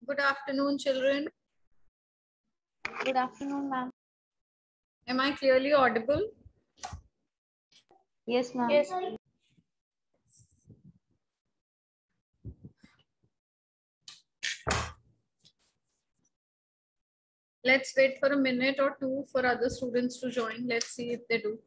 Good afternoon, children. Good afternoon, ma'am. Am I clearly audible? Yes, ma'am. Yes. Let's wait for a minute or two for other students to join. Let's see if they do.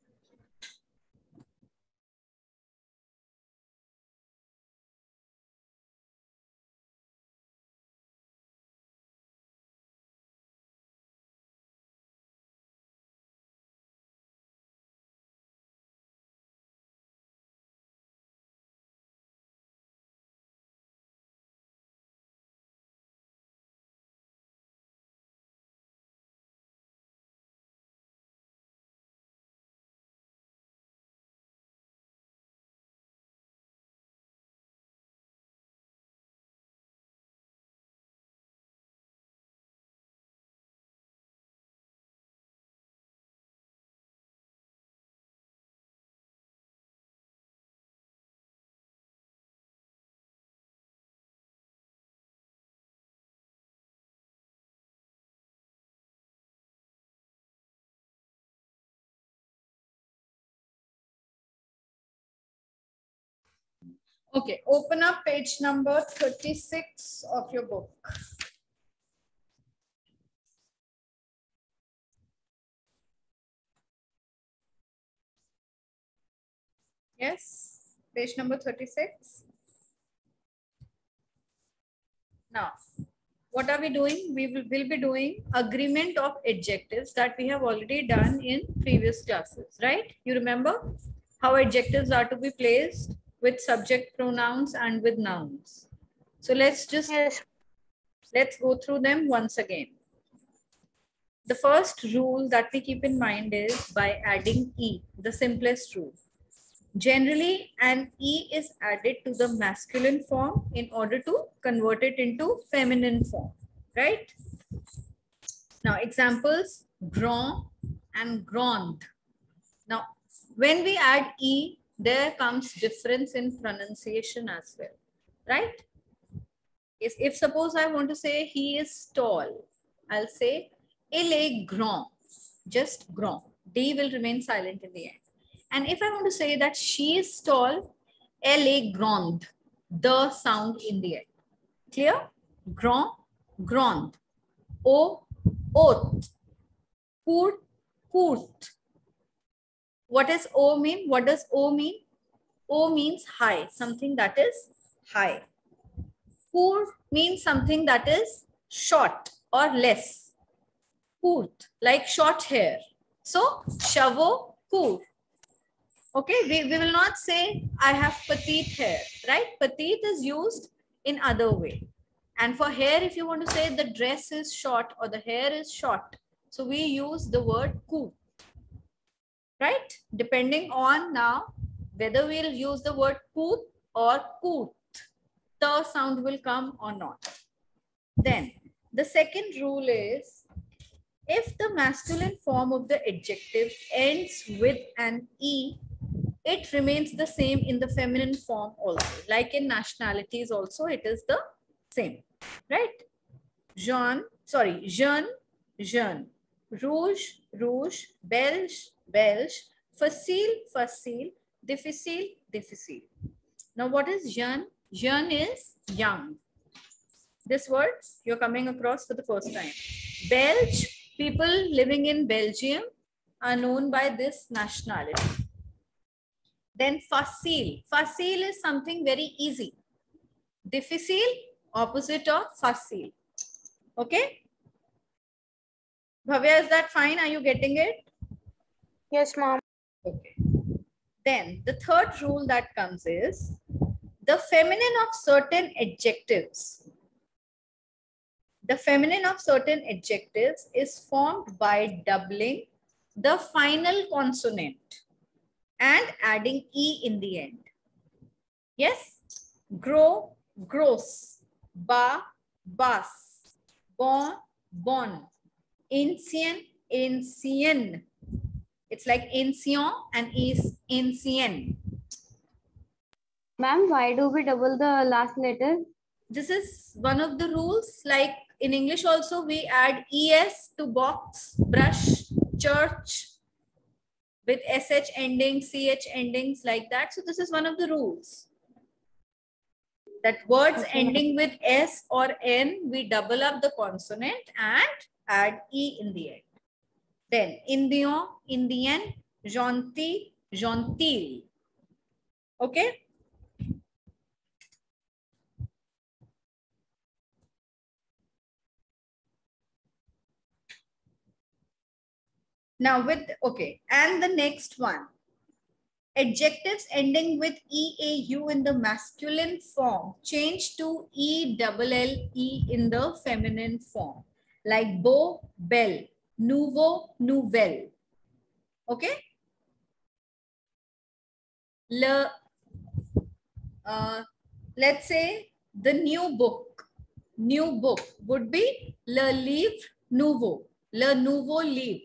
Okay, open up page number 36 of your book. Yes, page number 36. Now, what are we doing? We will be doing agreement of adjectives that we have already done in previous classes, right? You remember how adjectives are to be placed with subject pronouns and with nouns. So let's go through them once again. The first rule that we keep in mind is by adding E, the simplest rule. Generally, an E is added to the masculine form in order to convert it into feminine form, right? Now, examples, grand and grande. Now, when we add E, there comes difference in pronunciation as well, right? If suppose I want to say he is tall, I'll say il est grand, just grand. D will remain silent in the end. And if I want to say that she is tall, elle est grande, the sound in the end. Clear? Grand, grande. O, haute. Court, court. What does O mean? What does O mean? O means high, something that is high. Court means something that is short or less. Court, like short hair. So, cheveux court. Okay, we will not say I have petite hair, right? Petite is used in other way. And for hair, if you want to say the dress is short or the hair is short, so we use the word court, right? Depending on now whether we'll use the word court or court, the sound will come or not. Then the second rule is if the masculine form of the adjective ends with an E, it remains the same in the feminine form also. Like in nationalities also, it is the same, right? Jean, jeune, rouge, rouge, belge, belge, facile, difficile. Now what is jeune? Jeune is young. This word you're coming across for the first time. Belge, people living in Belgium are known by this nationality. Then facile. Facile is something very easy. Difficile, opposite of facile. Okay? Bhavya, is that fine? Are you getting it? Yes, ma'am. Okay. Then the third rule that comes is the feminine of certain adjectives. The feminine of certain adjectives is formed by doubling the final consonant and adding E in the end. Yes? Grow, gross. Ba, bas. Bon, bon. Ancient, ancien. It's like ancient and is ancien. Ma'am, why do we double the last letter? This is one of the rules. Like in English also, we add es to box, brush, church, with sh ending, ch endings, like that. So this is one of the rules. That words Okay, ma'am. ending with s or n, we double up the consonant and add e in the end. Then Indian, Indian, Jonti, Jontil. Okay. Now with, okay. And the next one, adjectives ending with EAU in the masculine form change to ELLE in the feminine form. Like beau, belle, nouveau, nouvelle. Okay. Le, let's say the new book would be le livre nouveau, le nouveau livre,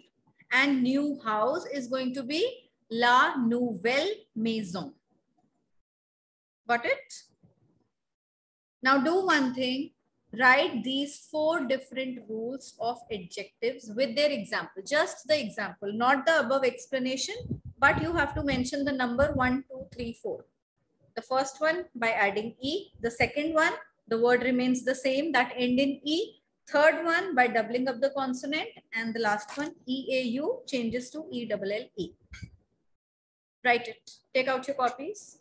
and new house is going to be la nouvelle maison. Got it? Now do one thing, write these 4 different rules of adjectives with their example, just the example, not the above explanation, but you have to mention the number 1, 2, 3, 4. The first one by adding E. The second one, the word remains the same, that end in E. Third one by doubling up the consonant. And the last one, EAU changes to ELLE. Write it. Take out your copies.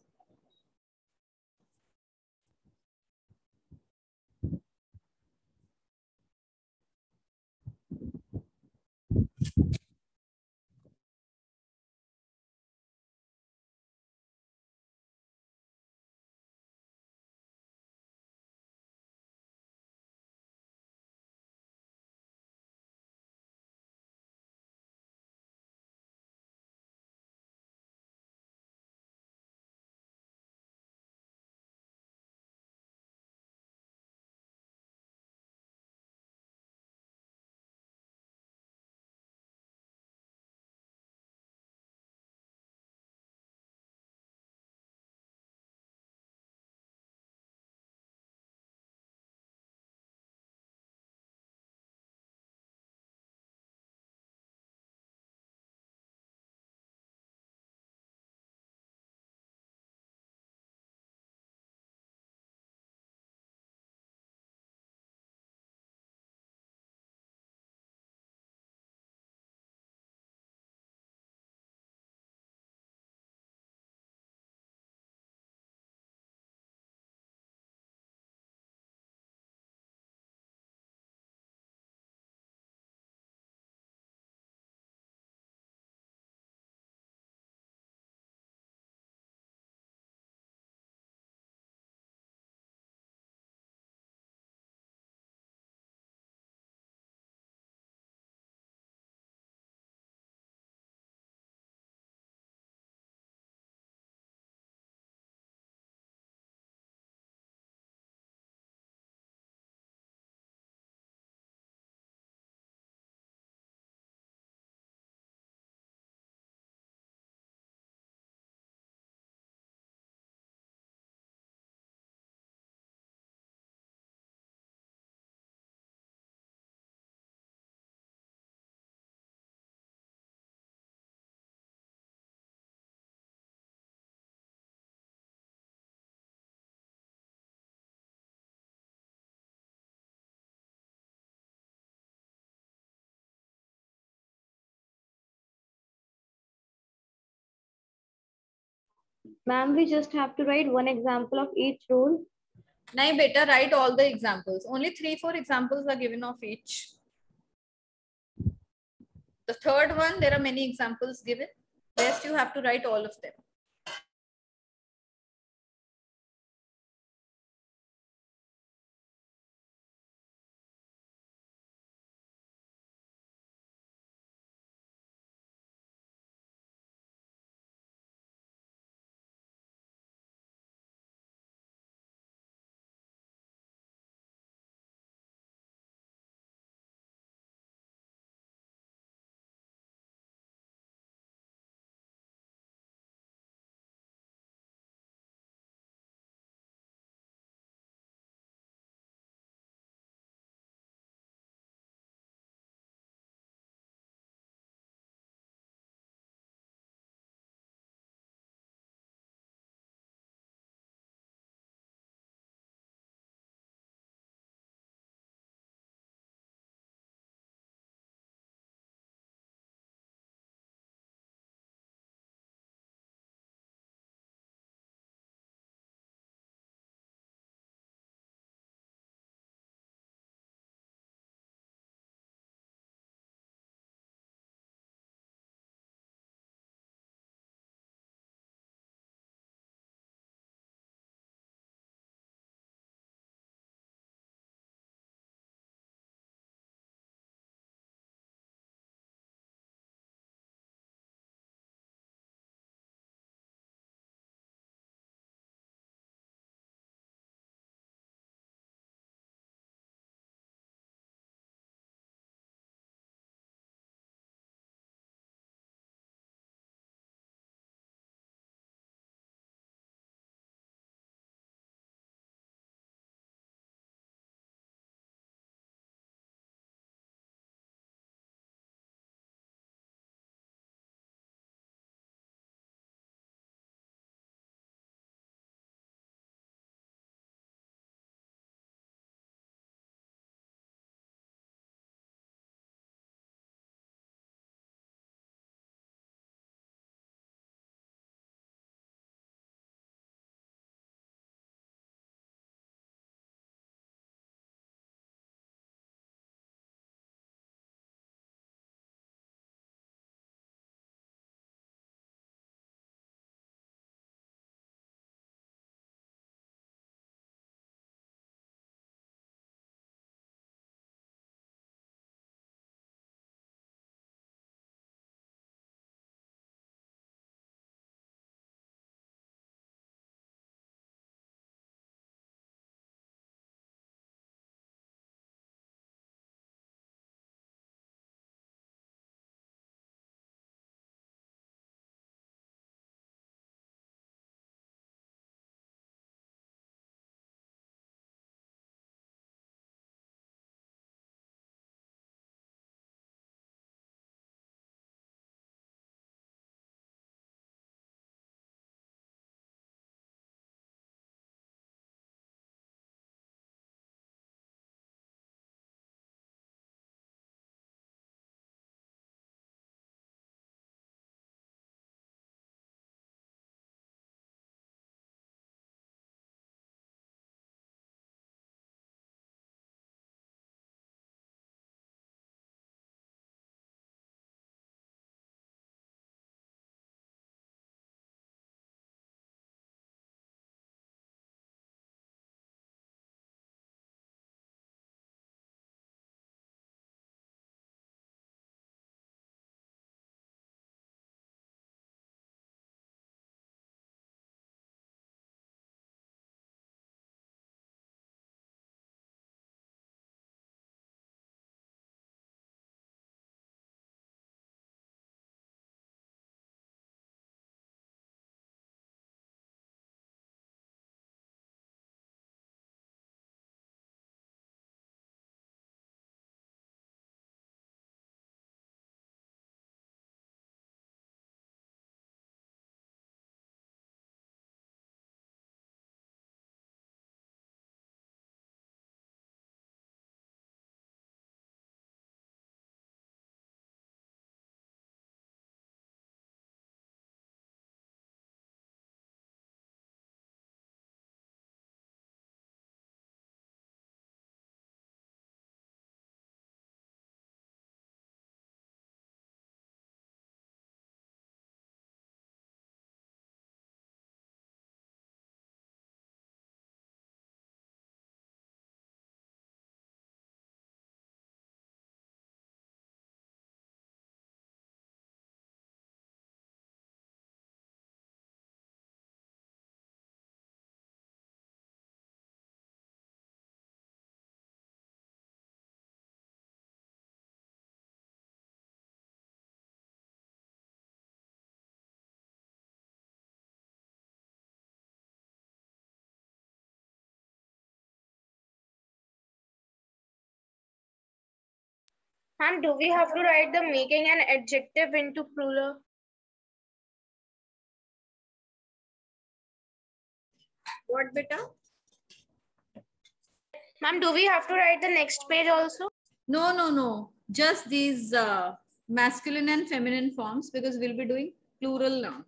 Ma'am, we just have to write one example of each rule. Nahi beta, write all the examples. Only 3, 4 examples are given of each. The third one, there are many examples given. Rest you have to write all of them. Ma'am, do we have to write the making an adjective into plural? What, beta? Ma'am, do we have to write the next page also? No, no, no. Just these masculine and feminine forms, because we'll be doing plural now.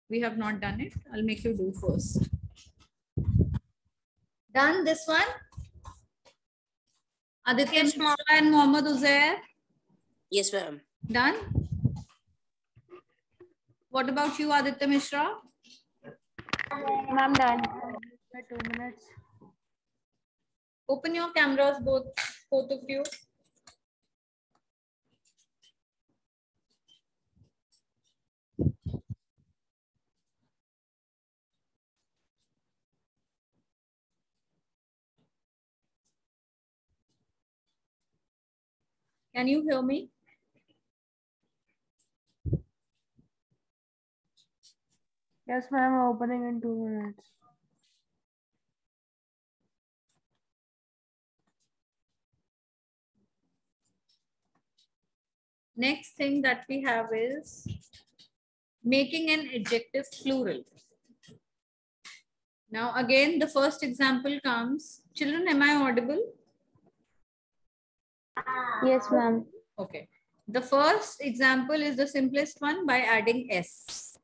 We have not done it. I'll make you do first. Done this one? Aditya Yes, ma'am. Mishra and Mohammad Uzair? Yes, ma'am. Done? What about you, Aditya Mishra? Ma'am, done. 2 minutes. Open your cameras, both of you. Can you hear me? Yes, ma'am. Opening in 2 minutes. Next thing that we have is making an adjective plural. Now again, the first example comes. Children, am I audible? Yes, ma'am. Okay. The first example is the simplest one by adding S.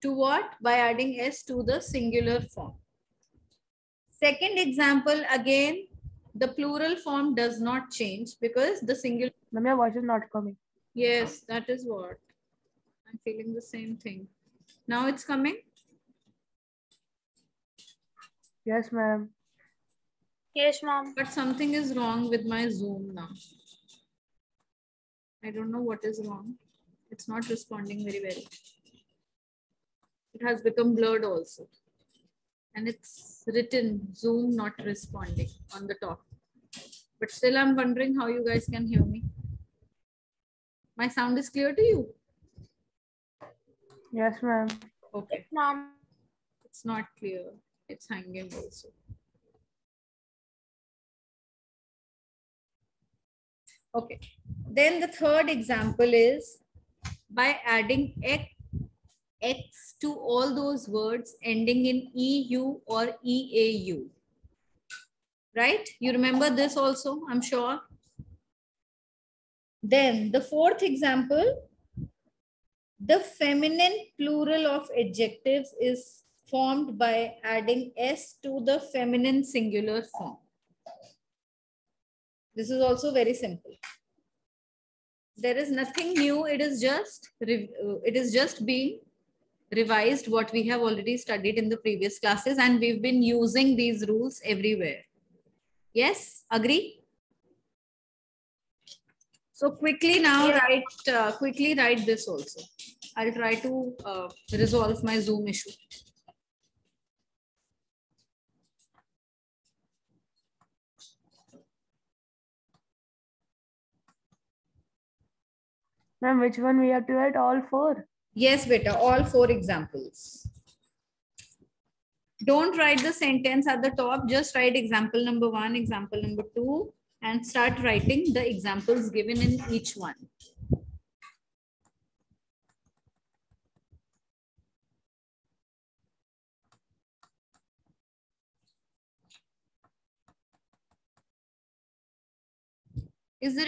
To what? By adding S to the singular form. Second example, again, the plural form does not change because the singular. Ma'am, your voice is not coming. Yes, that is what. I'm feeling the same thing. Now it's coming. Yes, ma'am. Yes, ma'am. But something is wrong with my Zoom now. I don't know what is wrong. It's not responding very well. It has become blurred also. And it's written Zoom not responding on the top. But still I'm wondering how you guys can hear me. My sound is clear to you? Yes, ma'am. Okay. Ma'am. It's not clear. It's hanging also. Okay. Then the third example is by adding X to all those words ending in EU or EAU. Right? You remember this also, I'm sure. Then the fourth example, the feminine plural of adjectives is formed by adding S to the feminine singular form. This is also very simple. There is nothing new. It is just being revised what we have already studied in the previous classes, and we've been using these rules everywhere. Yes, agree? So quickly now write this also. I'll try to resolve my Zoom issue. Ma'am, which one we have to write? All 4? Yes, beta, all 4 examples. Don't write the sentence at the top. Just write example number 1, example number 2, and start writing the examples given in each one. Is there